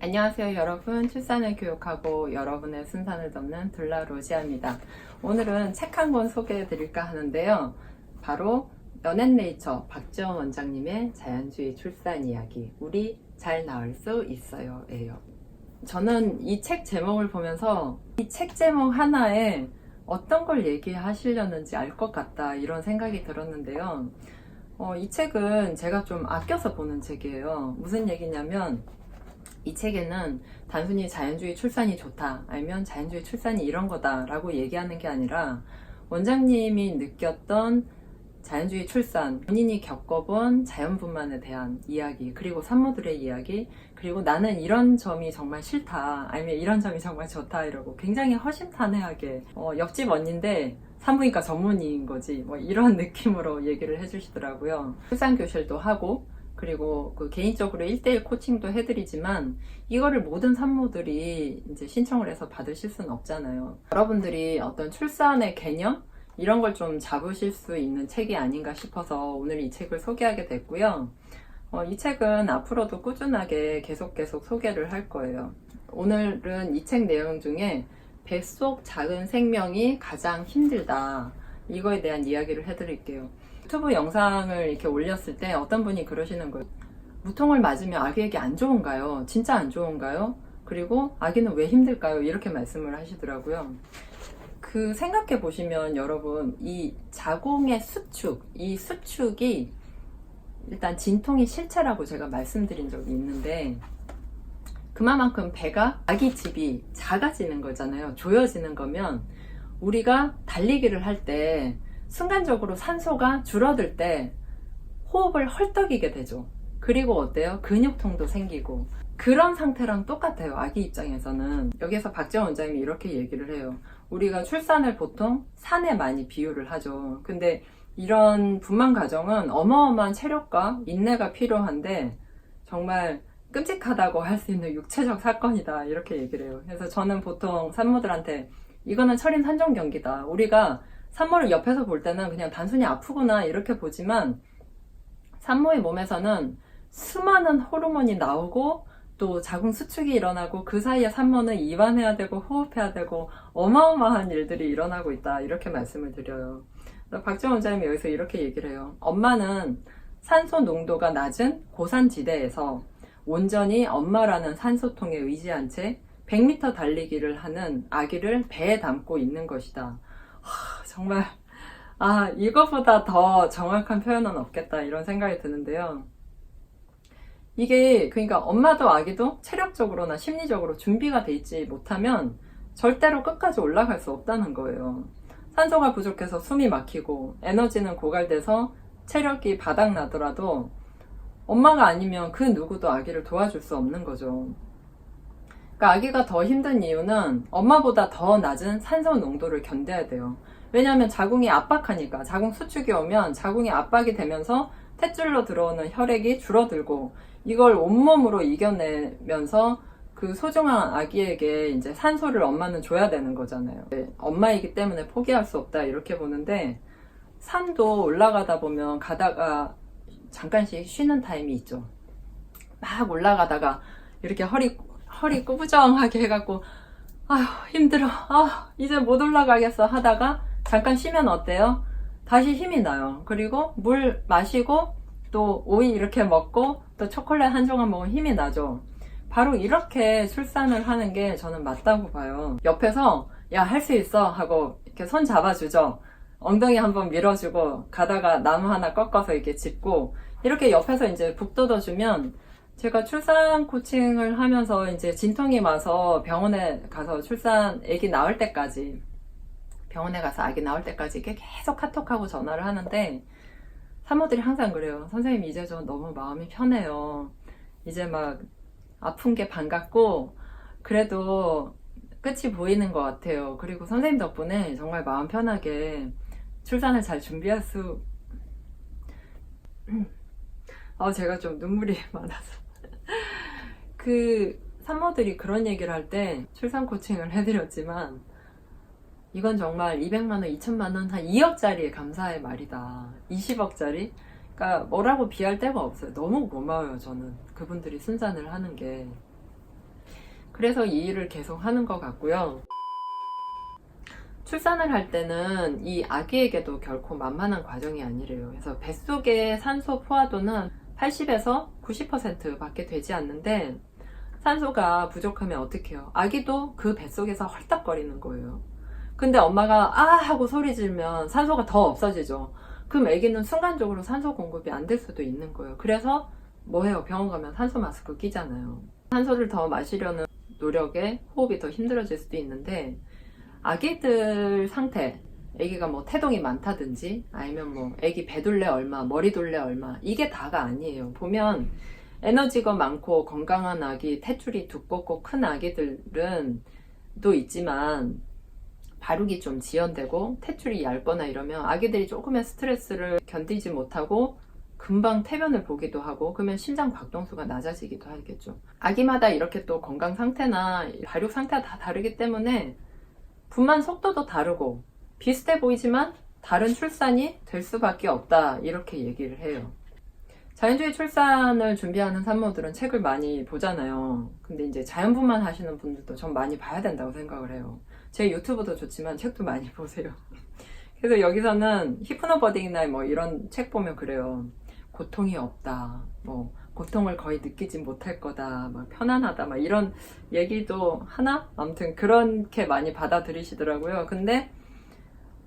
안녕하세요 여러분. 출산을 교육하고 여러분의 순산을 돕는 둘라 로지아입니다. 오늘은 책 한 권 소개해 드릴까 하는데요. 바로 연앤네이처 박지원 원장님의 자연주의 출산 이야기, 우리 잘 나을 수 있어요 예요. 저는 이 책 제목을 보면서 이 책 제목 하나에 어떤 걸 얘기하시려는지 알 것 같다 이런 생각이 들었는데요. 이 책은 제가 좀 아껴서 보는 책이에요. 무슨 얘기냐면 이 책에는 단순히 자연주의 출산이 좋다, 아니면 자연주의 출산이 이런 거다 라고 얘기하는 게 아니라 원장님이 느꼈던 자연주의 출산, 본인이 겪어본 자연분만에 대한 이야기, 그리고 산모들의 이야기, 그리고 나는 이런 점이 정말 싫다, 아니면 이런 점이 정말 좋다 이러고 굉장히 허심탄회하게 옆집 언니인데 산부인과 전문의인 거지 뭐 이런 느낌으로 얘기를 해주시더라고요. 출산교실도 하고 그리고 개인적으로 1대1 코칭도 해드리지만 이거를 모든 산모들이 이제 신청을 해서 받으실 수는 없잖아요. 여러분들이 어떤 출산의 개념 이런 걸 좀 잡으실 수 있는 책이 아닌가 싶어서 오늘 이 책을 소개하게 됐고요. 이 책은 앞으로도 꾸준하게 계속 소개를 할 거예요. 오늘은 이 책 내용 중에 뱃속 작은 생명이 가장 힘들다, 이거에 대한 이야기를 해드릴게요. 유튜브 영상을 이렇게 올렸을 때 어떤 분이 그러시는 거예요. 무통을 맞으면 아기에게 안 좋은가요? 진짜 안 좋은가요? 그리고 아기는 왜 힘들까요? 이렇게 말씀을 하시더라고요. 생각해 보시면 여러분, 이 자궁의 수축, 이 수축이 일단 진통이 실체라고 제가 말씀드린 적이 있는데, 그만큼 배가, 아기 집이 작아지는 거잖아요. 조여지는 거면 우리가 달리기를 할 때 순간적으로 산소가 줄어들 때 호흡을 헐떡이게 되죠. 그리고 어때요? 근육통도 생기고 그런 상태랑 똑같아요. 아기 입장에서는. 여기서 박지원 원장님이 이렇게 얘기를 해요. 우리가 출산을 보통 산에 많이 비유를 하죠. 근데 이런 분만 과정은 어마어마한 체력과 인내가 필요한데 정말 끔찍하다고 할 수 있는 육체적 사건이다, 이렇게 얘기를 해요. 그래서 저는 보통 산모들한테 이거는 철인 산정 경기다, 우리가 산모를 옆에서 볼 때는 그냥 단순히 아프구나 이렇게 보지만 산모의 몸에서는 수많은 호르몬이 나오고 또 자궁 수축이 일어나고 그 사이에 산모는 이완해야 되고 호흡해야 되고 어마어마한 일들이 일어나고 있다, 이렇게 말씀을 드려요. 박지원 원장님이 여기서 이렇게 얘기를 해요. 엄마는 산소 농도가 낮은 고산지대에서 온전히 엄마라는 산소통에 의지한 채 100m 달리기를 하는 아기를 배에 담고 있는 것이다. 정말 이거보다 더 정확한 표현은 없겠다, 이런 생각이 드는데요. 이게 그러니까 엄마도 아기도 체력적으로나 심리적으로 준비가 돼 있지 못하면 절대로 끝까지 올라갈 수 없다는 거예요. 산소가 부족해서 숨이 막히고 에너지는 고갈돼서 체력이 바닥나더라도 엄마가 아니면 그 누구도 아기를 도와줄 수 없는 거죠. 그러니까 아기가 더 힘든 이유는 엄마보다 더 낮은 산소 농도를 견뎌야 돼요. 왜냐하면 자궁이 압박하니까. 자궁 수축이 오면 자궁이 압박이 되면서 탯줄로 들어오는 혈액이 줄어들고 이걸 온몸으로 이겨내면서 그 소중한 아기에게 이제 산소를 엄마는 줘야 되는 거잖아요. 엄마이기 때문에 포기할 수 없다, 이렇게 보는데, 산도 올라가다 보면 가다가 잠깐씩 쉬는 타임이 있죠. 막 올라가다가 이렇게 허리 꾸부정하게 해갖고 아휴 힘들어, 이제 못 올라가겠어 하다가 잠깐 쉬면 어때요? 다시 힘이 나요. 그리고 물 마시고 또 오이 이렇게 먹고 또 초콜릿 한 조각 먹으면 힘이 나죠. 바로 이렇게 출산을 하는 게 저는 맞다고 봐요. 옆에서 야, 할 수 있어 하고 이렇게 손 잡아주죠. 엉덩이 한번 밀어주고 가다가 나무 하나 꺾어서 이렇게 짚고 이렇게 옆에서 이제 북 돋아주면, 제가 출산 코칭을 하면서 이제 진통이 와서 병원에 가서 아기 나올 때까지, 병원에 가서 아기 나올 때까지 이렇게 계속 카톡하고 전화를 하는데 산모들이 항상 그래요. 선생님, 이제 저 너무 마음이 편해요. 이제 막 아픈 게 반갑고 그래도 끝이 보이는 것 같아요. 그리고 선생님 덕분에 정말 마음 편하게 출산을 잘 준비할 수 제가 좀 눈물이 많아서 산모들이 그런 얘기를 할 때 출산 코칭을 해드렸지만 이건 정말 200만원, 2천만원, 한 2억짜리 감사의 말이다. 20억짜리? 그러니까 뭐라고 비할 데가 없어요. 너무 고마워요, 저는. 그분들이 순산을 하는 게. 그래서 이 일을 계속 하는 것 같고요. 출산을 할 때는 이 아기에게도 결코 만만한 과정이 아니래요. 그래서 뱃속의 산소 포화도는 80에서 90% 밖에 되지 않는데, 산소가 부족하면 어떻게 해요? 아기도 그 뱃속에서 헐떡거리는 거예요. 근데 엄마가 아 하고 소리 지르면 산소가 더 없어지죠. 그럼 아기는 순간적으로 산소 공급이 안 될 수도 있는 거예요. 그래서 뭐 해요? 병원 가면 산소 마스크 끼잖아요. 산소를 더 마시려는 노력에 호흡이 더 힘들어질 수도 있는데, 아기들 상태, 아기가 뭐 태동이 많다든지 아니면 뭐 아기 배둘레 얼마, 머리둘레 얼마, 이게 다가 아니에요. 보면 에너지가 많고 건강한 아기, 탯줄이 두껍고 큰 아기들은 또 있지만 발육이 좀 지연되고 탯줄이 얇거나 이러면 아기들이 조금의 스트레스를 견디지 못하고 금방 태변을 보기도 하고, 그러면 심장 박동수가 낮아지기도 하겠죠. 아기마다 이렇게 또 건강 상태나 발육 상태가 다 다르기 때문에 분만 속도도 다르고 비슷해 보이지만 다른 출산이 될 수밖에 없다, 이렇게 얘기를 해요. 자연주의 출산을 준비하는 산모들은 책을 많이 보잖아요. 근데 이제 자연분만 하시는 분들도 전 많이 봐야 된다고 생각을 해요. 제 유튜브도 좋지만 책도 많이 보세요. 그래서 여기서는 히프노버딩이나 뭐 이런 책 보면 그래요. 고통이 없다, 뭐 고통을 거의 느끼지 못할 거다, 막 편안하다, 막 이런 얘기도 하나? 아무튼 그렇게 많이 받아들이시더라고요. 근데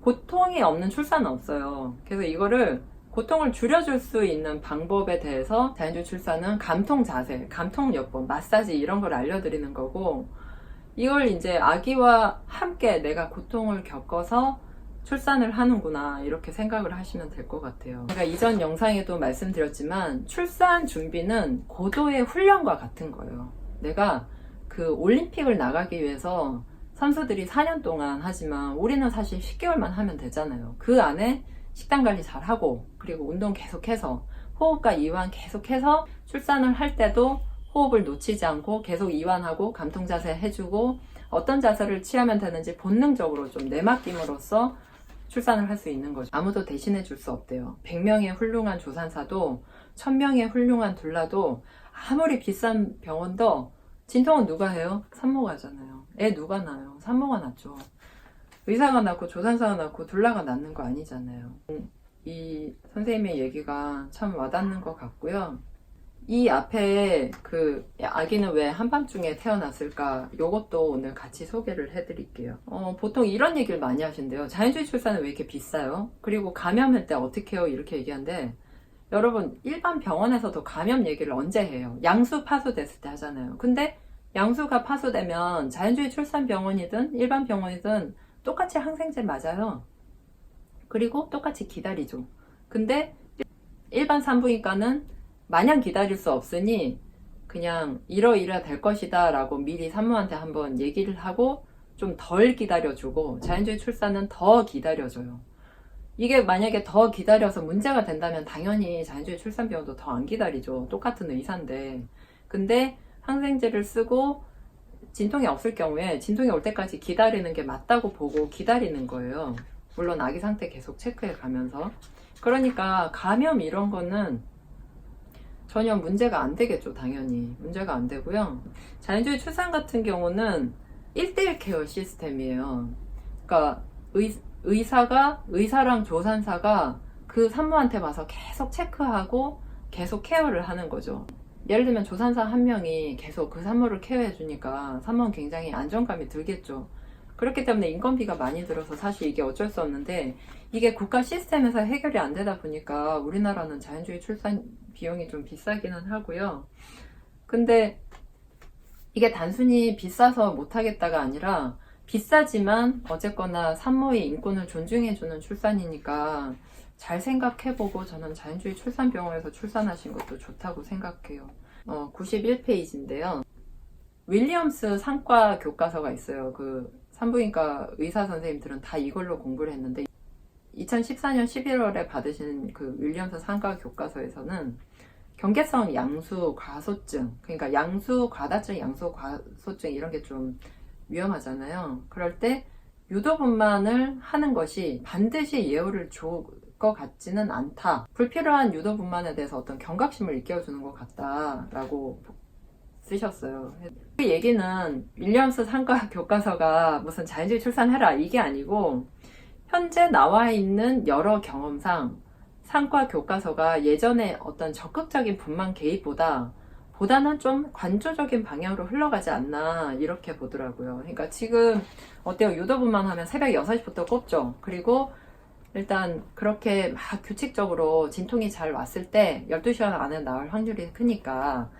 고통이 없는 출산은 없어요. 그래서 이거를 고통을 줄여줄 수 있는 방법에 대해서 자연주의 출산은 감통 자세, 감통 요법, 마사지 이런 걸 알려드리는 거고, 이걸 이제 아기와 함께 내가 고통을 겪어서 출산을 하는구나, 이렇게 생각을 하시면 될 것 같아요. 제가 이전 영상에도 말씀드렸지만 출산 준비는 고도의 훈련과 같은 거예요. 내가 그 올림픽을 나가기 위해서 선수들이 4년 동안 하지만 우리는 사실 10개월만 하면 되잖아요. 그 안에 식단 관리 잘 하고, 그리고 운동 계속해서 호흡과 이완 계속해서 출산을 할 때도 호흡을 놓치지 않고 계속 이완하고 감통 자세 해주고, 어떤 자세를 취하면 되는지 본능적으로 좀 내맡김으로써 출산을 할 수 있는 거죠. 아무도 대신해 줄 수 없대요. 100명의 훌륭한 조산사도 1000명의 훌륭한 둘라도 아무리 비싼 병원도 진통은 누가 해요? 산모가 하잖아요. 애 누가 낳아요? 산모가 낳죠. 의사가 낳고 조산사가 낳고 둘라가 낳는 거 아니잖아요. 이 선생님의 얘기가 참 와닿는 것 같고요. 이 앞에 그 아기는 왜 한밤중에 태어났을까, 요것도 오늘 같이 소개를 해드릴게요. 보통 이런 얘기를 많이 하신대요. 자연주의 출산은 왜 이렇게 비싸요? 그리고 감염할 때 어떻게 해요? 이렇게 얘기하는데, 여러분 일반 병원에서도 감염 얘기를 언제 해요? 양수 파수됐을 때 하잖아요. 근데 양수가 파수되면 자연주의 출산병원이든 일반 병원이든 똑같이 항생제 맞아요. 그리고 똑같이 기다리죠. 근데 일반 산부인과는 마냥 기다릴 수 없으니 그냥 이러이러 될 것이다 라고 미리 산모한테 한번 얘기를 하고 좀 덜 기다려주고, 자연주의 출산은 더 기다려줘요. 이게 만약에 더 기다려서 문제가 된다면 당연히 자연주의 출산병원도 더 안 기다리죠. 똑같은 의사인데. 근데 항생제를 쓰고 진통이 없을 경우에 진통이 올 때까지 기다리는 게 맞다고 보고 기다리는 거예요. 물론 아기 상태 계속 체크해 가면서. 그러니까 감염 이런 거는 전혀 문제가 안 되겠죠. 당연히 문제가 안 되고요. 자연주의 출산 같은 경우는 1대1 케어 시스템이에요. 그러니까 의사랑 조산사가 그 산모한테 와서 계속 체크하고 계속 케어를 하는 거죠. 예를 들면 조산사 한 명이 계속 그 산모를 케어해 주니까 산모는 굉장히 안정감이 들겠죠. 그렇기 때문에 인건비가 많이 들어서 사실 이게 어쩔 수 없는데, 이게 국가 시스템에서 해결이 안 되다 보니까 우리나라는 자연주의 출산 비용이 좀 비싸기는 하고요. 근데 이게 단순히 비싸서 못하겠다가 아니라, 비싸지만 어쨌거나 산모의 인권을 존중해주는 출산이니까 잘 생각해보고, 저는 자연주의 출산병원에서 출산하신 것도 좋다고 생각해요. 91페이지인데요. 윌리엄스 상과 교과서가 있어요. 그 산부인과 의사 선생님들은 다 이걸로 공부를 했는데, 2014년 11월에 받으신 그 윌리엄스 상과 교과서에서는 경계성 양수 과소증, 그러니까 양수 과다증, 양수 과소증 이런 게 좀 위험하잖아요. 그럴 때 유도분만을 하는 것이 반드시 예후를 줄 것 같지는 않다. 불필요한 유도분만에 대해서 어떤 경각심을 일깨워주는 것 같다라고 쓰셨어요. 그 얘기는 윌리엄스 상과 교과서가 무슨 자연주의 출산해라 이게 아니고, 현재 나와 있는 여러 경험상 상과 교과서가 예전에 어떤 적극적인 분만 보다는 좀 관조적인 방향으로 흘러가지 않나 이렇게 보더라고요. 그러니까 지금 어때요? 유도분만 하면 새벽 6시부터 꼽죠. 그리고 일단 그렇게 막 규칙적으로 진통이 잘 왔을 때 12시간 안에 나올 확률이 크니까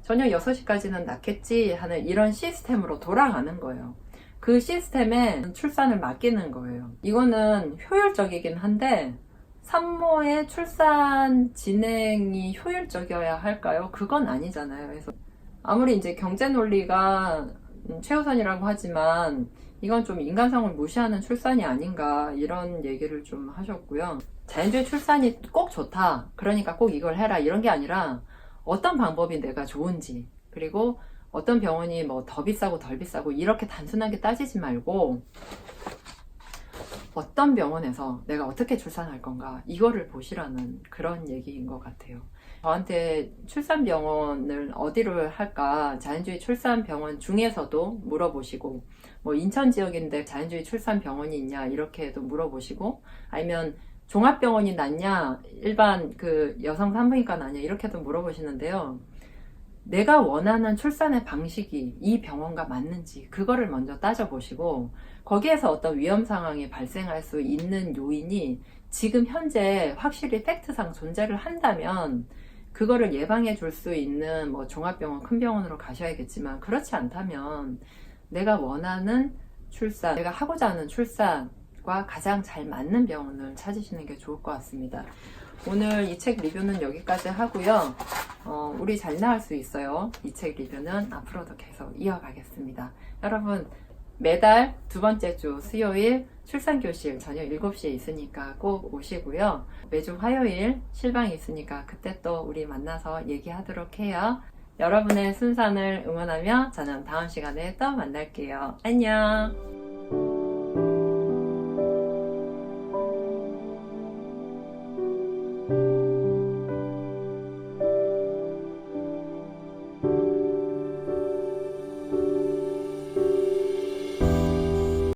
저녁 6시까지는 낳겠지 하는 이런 시스템으로 돌아가는 거예요. 그 시스템에 출산을 맡기는 거예요. 이거는 효율적이긴 한데 산모의 출산 진행이 효율적이어야 할까요? 그건 아니잖아요. 그래서 아무리 이제 경제 논리가 최우선이라고 하지만 이건 좀 인간성을 무시하는 출산이 아닌가 이런 얘기를 좀 하셨고요. 자연주의 출산이 꼭 좋다, 그러니까 꼭 이걸 해라 이런 게 아니라 어떤 방법이 내가 좋은지, 그리고 어떤 병원이 뭐 더 비싸고 덜 비싸고 이렇게 단순하게 따지지 말고 어떤 병원에서 내가 어떻게 출산할 건가 이거를 보시라는 그런 얘기인 것 같아요. 저한테 출산병원을 어디로 할까 자연주의 출산병원 중에서도 물어보시고, 뭐 인천 지역인데 자연주의 출산병원이 있냐 이렇게도 물어보시고, 아니면 종합병원이 낫냐 일반 그 여성 산부인과 낫냐 이렇게도 물어보시는데요. 내가 원하는 출산의 방식이 이 병원과 맞는지 그거를 먼저 따져보시고, 거기에서 어떤 위험 상황이 발생할 수 있는 요인이 지금 현재 확실히 팩트상 존재를 한다면 그거를 예방해 줄 수 있는 뭐 종합병원, 큰 병원으로 가셔야겠지만, 그렇지 않다면 내가 원하는 출산, 내가 하고자 하는 출산과 가장 잘 맞는 병원을 찾으시는 게 좋을 것 같습니다. 오늘 이 책 리뷰는 여기까지 하고요. 우리 잘 나을 수 있어요. 이 책 리뷰는 앞으로도 계속 이어가겠습니다. 여러분, 매달 두 번째 주 수요일 출산교실 저녁 7시에 있으니까 꼭 오시고요. 매주 화요일 실방이 있으니까 그때 또 우리 만나서 얘기하도록 해요. 여러분의 순산을 응원하며 저는 다음 시간에 또 만날게요. 안녕.